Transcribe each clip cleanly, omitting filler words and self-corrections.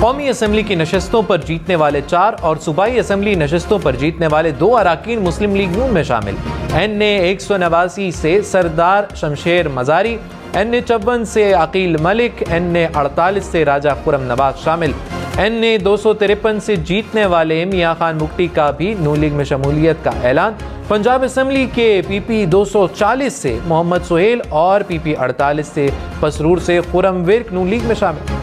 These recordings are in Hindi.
कौमी असम्बली की नशस्तों पर जीतने वाले 4 और सूबाई असम्बली नशस्तों पर जीतने वाले 2 अराकीन मुस्लिम लीग नून में शामिल। NA 189 से सरदार शमशेर मजारी, NA 54 से अकील मलिक, NA 48 से राजा खुरम नवाज शामिल। NA 253 से जीतने वाले मियां खान मुक्ति का भी नून लीग में शमूलियत का ऐलान। पंजाब असम्बली के PP 240 से मोहम्मद सुहेल और PP 48 से पसरूर से खुरम विर्क नून लीग में शामिल।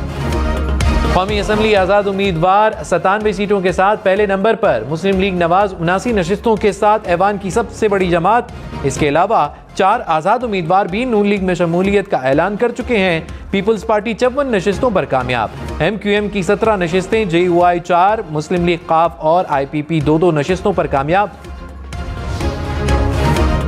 कौमी असम्बली आज़ाद उम्मीदवार 97 सीटों के साथ पहले नंबर पर। मुस्लिम लीग नवाज 79 नशिस्तों के साथ ऐवान की सबसे बड़ी जमात। इसके अलावा 4 आज़ाद उम्मीदवार भी नून लीग में शमूलियत का ऐलान कर चुके हैं। पीपल्स पार्टी 54 नशिस्तों पर कामयाब। MQM की 17 नशिस्तें, JUI 4, मुस्लिम लीग काफ और IPP 2-2 नशिस्तों पर कामयाब।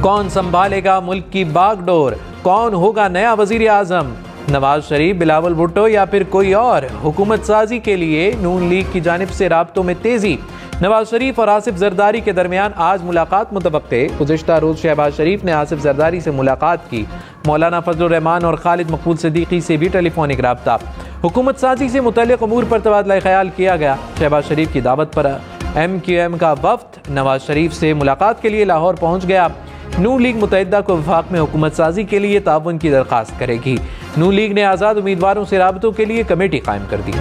कौन संभालेगा मुल्क की बागडोर? कौन होगा नया वजीर आजम? नवाज शरीफ, बिलावल भुट्टो या फिर कोई और? हुकूमत साजी के लिए नून लीग की जानिब से राब्तों में तेजी। नवाज शरीफ और आसिफ जरदारी के दरमियान आज मुलाकात मुतवक्के। गुज़िश्ता रोज शहबाज शरीफ ने आसिफ जरदारी से मुलाकात की। मौलाना फजलुर रहमान और खालिद मकबूल सिद्दीकी से भी टेलीफोनिक राब्ता। हुकूमत साजी से मुतल्लिक़ अमूर पर तबादला ख्याल किया गया। शहबाज शरीफ की दावत पर MQM का वफ्द नवाज शरीफ से मुलाकात के लिए लाहौर पहुँच गया। नून लीग मुत्तहिदा को वफाक में हुकूमत साजी के लिए ताउन की दरख्वास्त करेगी। नून लीग ने आज़ाद उम्मीदवारों से राबतों के लिए कमेटी कायम कर दी।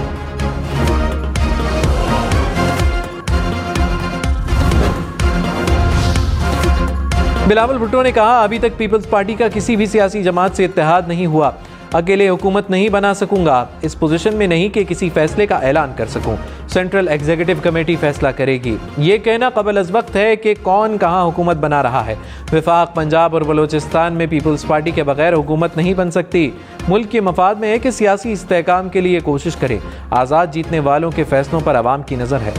बिलावल भुट्टो ने कहा, अभी तक पीपल्स पार्टी का किसी भी सियासी जमात से इत्तेहाद नहीं हुआ। अकेले हुकूमत नहीं बना सकूंगा। इस पोजीशन में नहीं कि किसी फैसले का ऐलान कर सकूं। सेंट्रल एग्जीक्यूटिव कमेटी फैसला करेगी। ये कहना कबल अज़ वक्त है कि कौन कहां हुकूमत बना रहा है। वफाक, पंजाब और बलोचिस्तान में पीपल्स पार्टी के बगैर हुकूमत नहीं बन सकती। मुल्क के मफाद में है कि सियासी इस्तेहकाम के लिए कोशिश करे। आज़ाद जीतने वालों के फैसलों पर आवाम की नज़र है।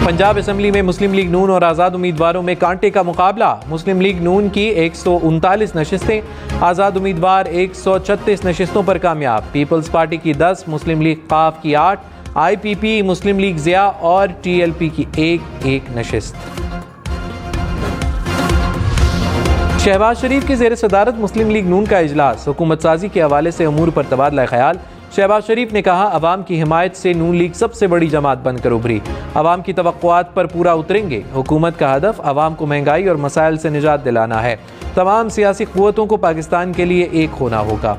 पंजाब असम्बली में मुस्लिम लीग नून और आज़ाद उम्मीदवारों में कांटे का मुकाबला। मुस्लिम लीग नून की 139 नशिस्तें, आज़ाद उम्मीदवार 136 नशिस्तों पर कामयाब। पीपल्स पार्टी की 10, मुस्लिम लीग काफ की 8, IPP, मुस्लिम लीग ज़िया और TLP की एक नशिस्त। शहबाज शरीफ की ज़ेर सदारत मुस्लिम लीग नून का इजलास। हुकूमत साजी के हवाले से अमूर पर तबादला ख्याल। शहबाज शरीफ ने कहा, अवाम की हिमायत से नून लीग सबसे बड़ी जमात बनकर उभरी। अवाम की तवक्कुआत पर पूरा उतरेंगे। हुकूमत का हदफ अवाम को महंगाई और मसाइल से निजात दिलाना है। तमाम सियासी क़ुव्वतों को पाकिस्तान के लिए एक होना होगा।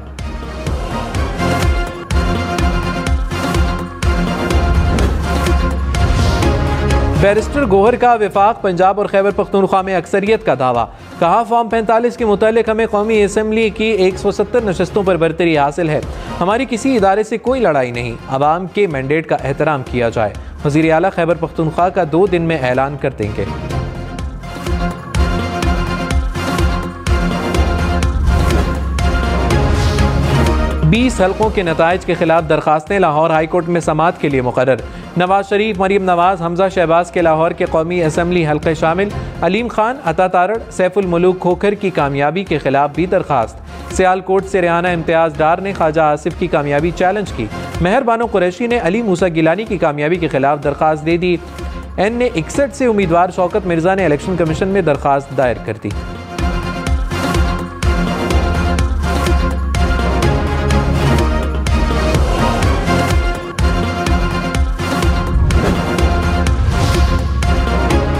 बैरिस्टर गोहर का वफाक, पंजाब और खैबर पख्तूनख्वा में अक्सरियत का दावा। कहा, फॉर्म 45 के मुतालिक हमें कौमी असम्बली की 170 नशस्तों पर बरतरी हासिल है। हमारी किसी इदारे से कोई लड़ाई नहीं। अवाम के मैंडेट का एहतराम किया जाए। वज़ीर आला खैबर पख्तूनख्वा का 2 दिन में ऐलान कर देंगे। बीस हल्कों के नताइज के खिलाफ दरखास्तें लाहौर हाई कोर्ट में समाअत के लिए मुकर्रर। नवाज शरीफ, मरीम नवाज, हमजा शहबाज के लाहौर के कौमी असम्बली हल्के शामिल। अलीम खान, अता तारड़, सैफुल मुलूक खोखर की कामयाबी के खिलाफ भी दरखास्त। सियालकोट से रेहाना इम्तियाज डार ने ख्वाजा आसिफ की कामयाबी चैलेंज की। मेहर बानो कुरैशी ने अली मूसा गिलानी की कामयाबी के खिलाफ दरखास्त दे दी। NA 61 से उम्मीदवार शौकत मिर्जा ने इलेक्शन कमीशन में दरखास्त दायर कर दी।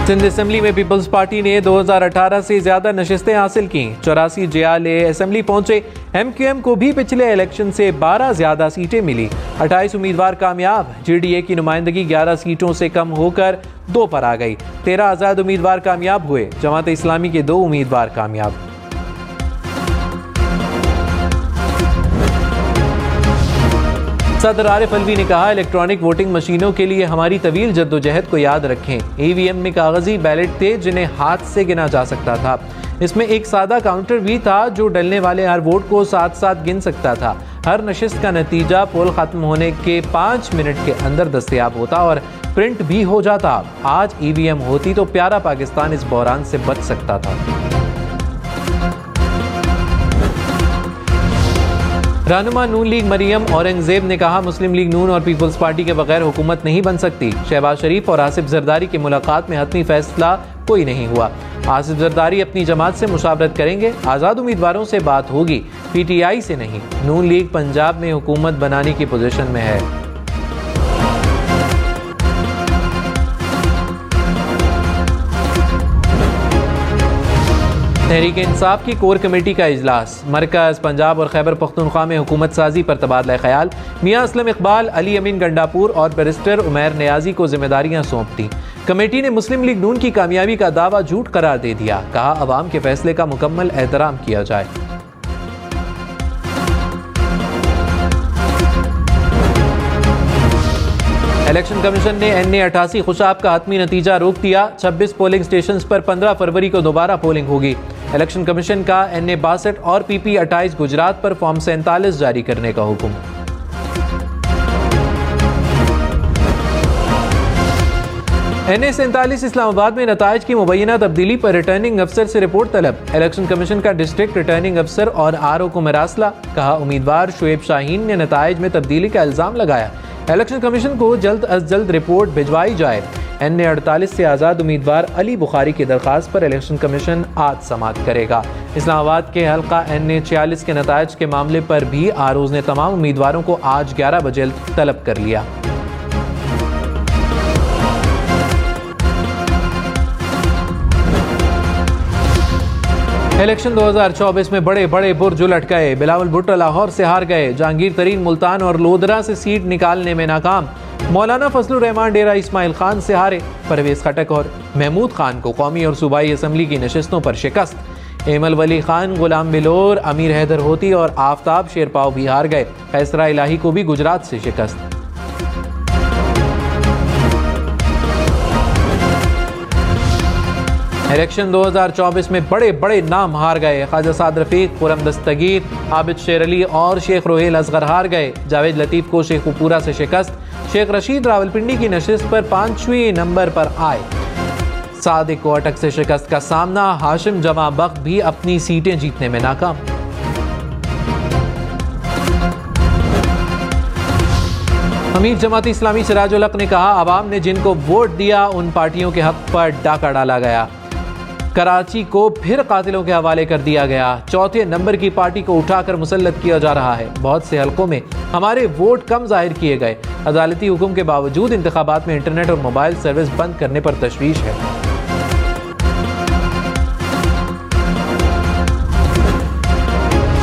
सिंध असम्बली में पीपल्स पार्टी ने 2018 से ज्यादा नशिस्तें हासिल की। 84 JLA असम्बली पहुंचे। MQM को भी पिछले इलेक्शन से 12 ज्यादा सीटें मिली। 28 उम्मीदवार कामयाब। GDA की नुमाइंदगी 11 सीटों से कम होकर 2 पर आ गई। 13 आज़ाद उम्मीदवार कामयाब हुए। जमात इस्लामी के 2 उम्मीदवार कामयाब। सदर आरिफ अलवी ने कहा, इलेक्ट्रॉनिक वोटिंग मशीनों के लिए हमारी तवील जद्दोजहद को याद रखें। EVM में कागजी बैलेट थे जिन्हें हाथ से गिना जा सकता था। इसमें एक सादा काउंटर भी था जो डलने वाले हर वोट को साथ साथ गिन सकता था। हर नशिस्त का नतीजा पोल खत्म होने के 5 मिनट के अंदर दस्तयाब होता और प्रिंट भी हो जाता। आज EVM होती तो प्यारा पाकिस्तान इस बहरान से बच सकता था। रहनुमा नून लीग मरियम औरंगजेब ने कहा, मुस्लिम लीग नून और पीपल्स पार्टी के बगैर हुकूमत नहीं बन सकती। शहबाज शरीफ और आसिफ जरदारी की मुलाकात में हतमी फैसला कोई नहीं हुआ। आसिफ जरदारी अपनी जमात से मुशावरत करेंगे, आज़ाद उम्मीदवारों से बात होगी, PTI से नहीं। नून लीग पंजाब में हुकूमत बनाने की पोजीशन में है। तहरीक इंसाफ की कोर कमेटी का इजलास। मरकज, पंजाब और खैबर पख्तूनख्वा में हुकूमत साजी पर तबादला ख्याल। मियां असलम इकबाल, अली अमीन गंडापुर और बैरिस्टर उमैर नियाजी को जिम्मेदारियां सौंप दी। कमेटी ने मुस्लिम लीग नून की कामयाबी का दावा झूठ करार दे दिया। कहा, अवाम के फैसले का मुकम्मल एहतराम किया जाए। इलेक्शन कमीशन ने NA-88 खुशाब का हतमी नतीजा रोक दिया। 26 पोलिंग स्टेशन पर 15 फरवरी को दोबारा पोलिंग होगी। इलेक्शन कमीशन का NA-62 और PP-28 गुजरात पर फॉर्म 47 जारी करने का हुक्म। NA-47 इस्लामाबाद में नताइज की मुबैना तब्दीली पर रिटर्निंग अफसर से रिपोर्ट तलब। इलेक्शन कमीशन का डिस्ट्रिक्ट रिटर्निंग अफसर और RO को मरासला। कहा, उम्मीदवार शुएब शाहीन ने नताइज में तब्दीली का इल्जाम लगाया। इलेक्शन कमीशन को जल्द अज जल्द रिपोर्ट भिजवाई जाए। NA-48 से आज़ाद उम्मीदवार अली बुखारी की दरख्वास्त पर इलेक्शन कमीशन आज समाअत करेगा। इस्लामाबाद के हल्का NA-46 के नताइज के मामले पर भी ROs ने तमाम उम्मीदवारों को आज 11 बजे तलब कर लिया। इलेक्शन 2024 में बड़े बड़े बुर्ज उलट गए। बिलावल भुट्टो लाहौर से हार गए। जहांगीर तरीन मुल्तान और लोधरा से सीट निकालने में नाकाम। मौलाना फजलुर रहमान डेरा इस्माइल खान से हारे। परवेज खटक और महमूद खान को कौमी और सूबाई असम्बली की नशिस्तों पर शिकस्त। एमल वली खान, गुलाम बिलोर, अमीर हैदर होती और आफ्ताब शेरपाव भी हार गए। कैसरा इलाही को भी गुजरात से शिकस्त। इलेक्शन 2024 में बड़े बड़े नाम हार गए। ख्वाजा साद रफीक, खुरम दस्तगीर, आबिद शेर अली और शेख रोहेल असगर हार गए। जावेद लतीफ़ को शेखपुरा से शिकस्त। शेख रशीद रावलपिंडी की नशिस्त पर 5वें नंबर पर आए। सादिक को अटक से शिकस्त का सामना। हाशिम जमा बख्त भी अपनी सीटें जीतने में नाकाम। अमीर जमाती इस्लामी सिराजुल हक ने कहा, अवाम ने जिनको वोट दिया उन पार्टियों के हक पर डाका डाला गया। कराची को फिर कातिलों के हवाले कर दिया गया। 4थे नंबर की पार्टी को उठाकर मुसल्लत किया जा रहा है। बहुत से हलकों में हमारे वोट कम जाहिर किए गए। अदालती हुक्म के बावजूद इंतखाबात में इंटरनेट और मोबाइल सर्विस बंद करने पर तशवीश है।